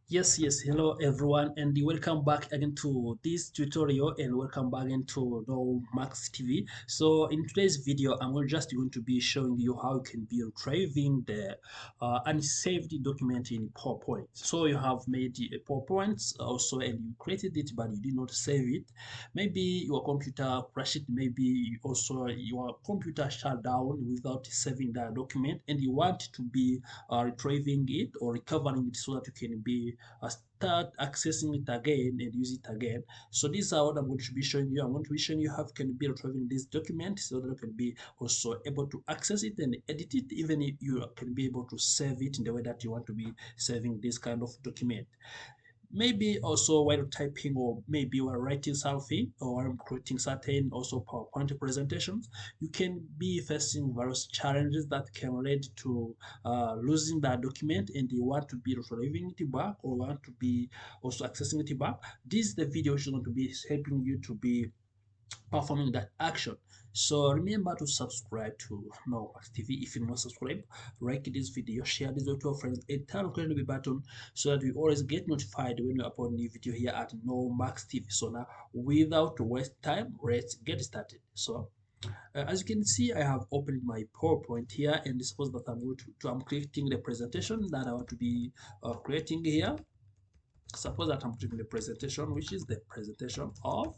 Hello everyone, and welcome back again to this tutorial, and welcome back into No Max TV. So in today's video, just going to be showing you how you can be retrieving the unsaved document in PowerPoint. So you have made a PowerPoint also, and you created it, but you did not save it. Maybe your computer crashed, maybe also your computer shut down without saving that document, and you want to be retrieving it or recovering it so that you can be start accessing it again and use it again. So these are what I'm going to be showing you. I'm going to be showing you how you can be retrieving this document so that you can be also able to access it and edit it, even if you can be able to save it in the way that you want to be saving this kind of document. Maybe also while typing, or maybe while writing something, or creating certain also PowerPoint presentations, you can be facing various challenges that can lead to losing that document, and you want to be retrieving it back or want to be also accessing it back. This is the video which is going to be helping you to be performing that action. So remember to subscribe to Normax TV. If you're not subscribed, like this video, share this video to your friends, and turn on the notification button so that you always get notified when we upload a new video here at Normax TV. So now, without waste time, let's get started. So as you can see, I have opened my PowerPoint here, and suppose that I'm going I'm creating the presentation that I want to be creating here. Suppose that I'm doing the presentation, which is the presentation of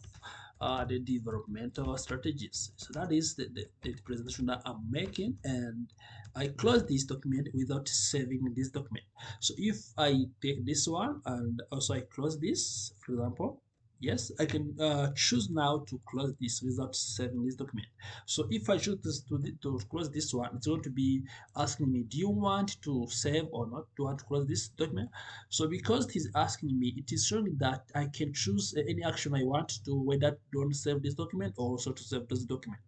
the developmental strategies. So that is the presentation that I'm making, and I close this document without saving this document. So if I take this one and also I close this, for example, yes, I can choose now to close this without saving this document. So if I choose to close this one, it's going to be asking me, do you want to save or not? Do you want to close this document? So because it is asking me, it is showing that I can choose any action I want to do, whether to don't save this document or also to save this document.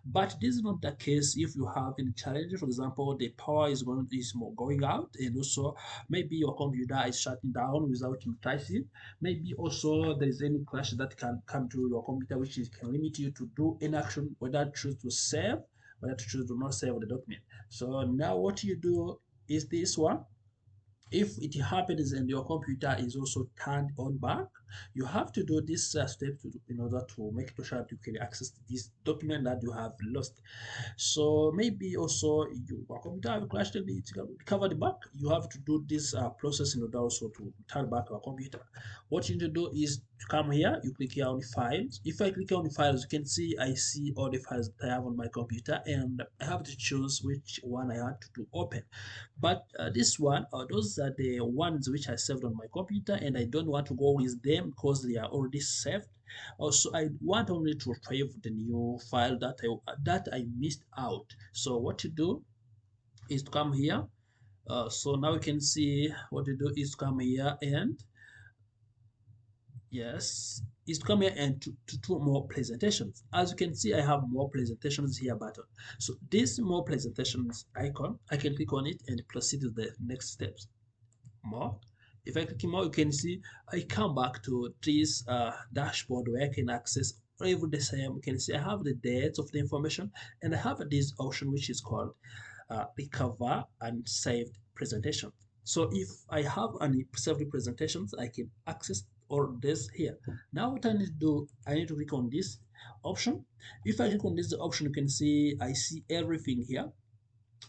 But this is not the case if you have any challenge. For example, the power is more going out, and also maybe your computer is shutting down without noticing. Maybe also there is any crash that can come to your computer, which can limit you to do any action, whether to choose to save, whether to choose to not save the document. So now what you do is this one. If it happens and your computer is also turned on back, you have to do this step in order to make sure that you can access this document that you have lost. So maybe also your computer have crashed and it's recovered back. You have to do this process in order also to turn back your computer. What you need to do is to come here, you click here on files. If I click on the files, you can see I see all the files that I have on my computer, and I have to choose which one I want to open. But this one, those are the ones which I saved on my computer, and I don't want to go with them because they are already saved. Also, I want only to retrieve the new file that I missed out. So what you do is to come here. So now you can see what you do is come here and yes, is to come here and to do more presentations. As you can see, I have more presentations here button. So this more presentations icon, I can click on it and proceed to the next steps. More. If I click more, you can see I come back to this dashboard where I can access every the same. You can see I have the dates of the information, and I have this option which is called recover and saved presentation. So if I have any saved presentations, I can access all this here. Now what I need to do, I need to click on this option. If I click on this option, you can see I see everything here.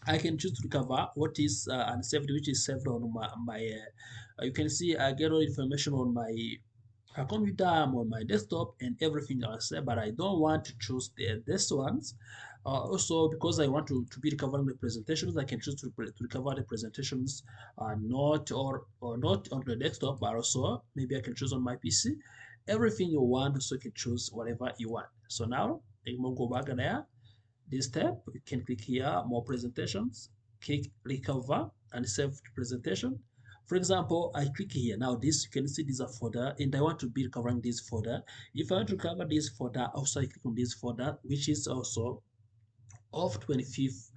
I can choose to recover what is unsaved, which is saved on my you can see I get all information on my computer, I'm on my desktop, and everything else. But I don't want to choose this ones. Also, because I want to be recovering the presentations, I can choose to recover the presentations not or not on the desktop, but also maybe I can choose on my PC. Everything you want, so you can choose whatever you want. So now I'm gonna go back there. This step, you can click here, more presentations, click recover and save presentation. For example, I click here. Now this, you can see this is a folder, and I want to be recovering this folder. If I want to recover this folder, also I click on this folder, which is also of 25th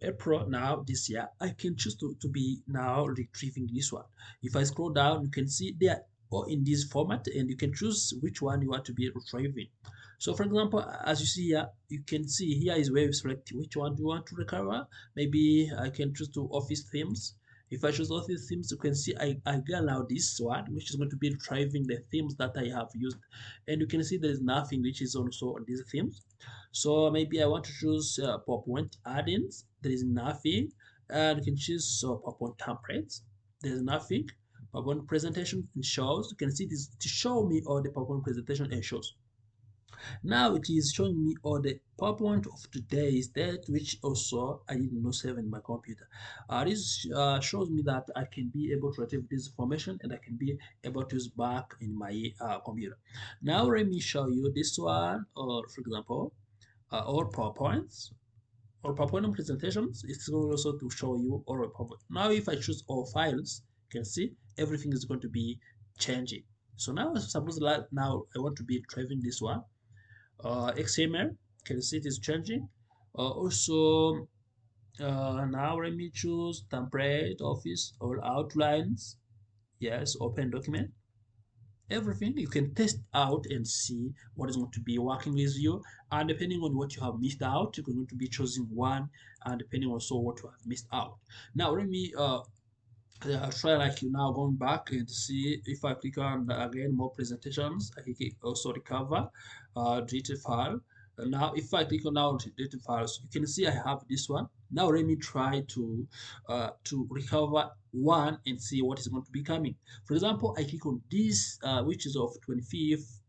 April now this year. I can choose to be now retrieving this one. If I scroll down, you can see they are all in this format, and you can choose which one you want to be retrieving. So for example, as you see here, you can see here is where you select which one you want to recover. Maybe I can choose to office themes, If I choose all these themes, you can see I get now this one, which is going to be retrieving the themes that I have used. And you can see there is nothing which is also on these themes. So maybe I want to choose PowerPoint add-ins. There is nothing. And you can choose PowerPoint templates. There is nothing. PowerPoint presentation and shows. You can see this to show me all the PowerPoint presentation and shows. Now it is showing me all the PowerPoint of today's date, which also I did not save in my computer. This shows me that I can be able to retrieve this information and I can be able to use back in my computer. Now let me show you this one, or for example, all PowerPoints or PowerPoint presentations. It's going also to show you all PowerPoint. Now if I choose all files, you can see everything is going to be changing. So now suppose that now I want to be retrieving this one. XML, can see it is changing. Also, now let me choose template, office, or outlines. Yes, open document. Everything you can test out and see what is going to be working with you. And depending on what you have missed out, you're going to be choosing one, and depending also what you have missed out. Now let me I'll try like you now going back and see if I click on again more presentations. I can also recover deleted file. And now if I click on now deleted files, you can see I have this one. Now let me try to recover one and see what is going to be coming. For example, I click on this which is of 25th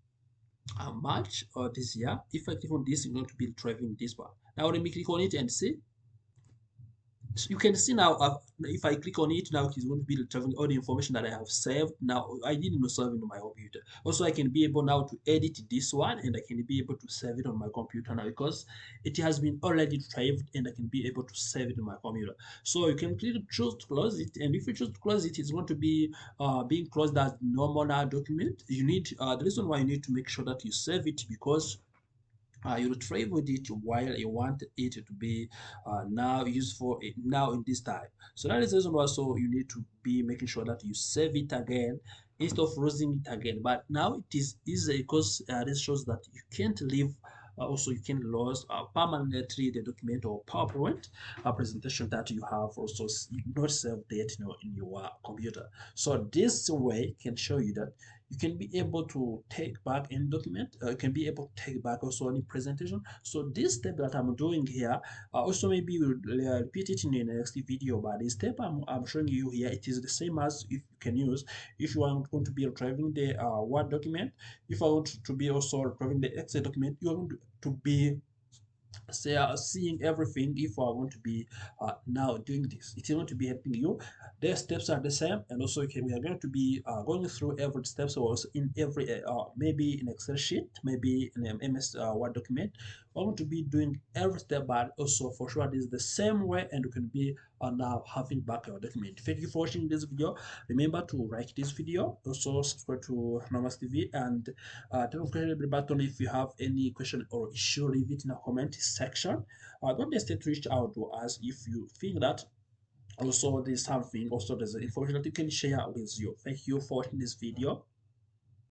March this year. If I click on this, I'm going to be retrieving this one. Now let me click on it and see. So you can see now, if I click on it now, it's going to be retrieving all the information that I have saved. Now I didn't save it on my computer. Also, I can be able now to edit this one, and I can be able to save it on my computer now because it has been already retrieved, and I can be able to save it on my computer. So you can clearly choose to close it, and if you choose to close it, it's going to be being closed as normal document. You need the reason why you need to make sure that you save it because you retrieve with it while you want it to be now useful now in this time. So that is the reason why so you need to be making sure that you save it again instead of losing it again. But now it is easy because this shows that you can't leave also you can lose permanently the document or PowerPoint presentation that you have also not saved it in your computer. So this way can show you that you can be able to take back any document. You can be able to take back also any presentation. So this step that I'm doing here, also maybe we'll repeat it in the next video. But the step I'm showing you here, it is the same as if you can use if you are going to be retrieving the Word document. If I want to be also retrieving the Excel document, you are going to be say seeing everything. If I want to be now doing this, it's going to be helping you. The steps are the same, and also we are going to be going through every step. So also in every maybe in Excel sheet, maybe in an MS Word document, we're going to be doing every step, but also for sure this is the same way, and you can be now having back your document. Thank you for watching this video. Remember to like this video, also subscribe to Nomas TV, and turn on the button if you have any question or issue. Leave it in the comment section. Don't hesitate to reach out to us if you think that also there's something, also there's information that you can share with you. Thank you for watching this video.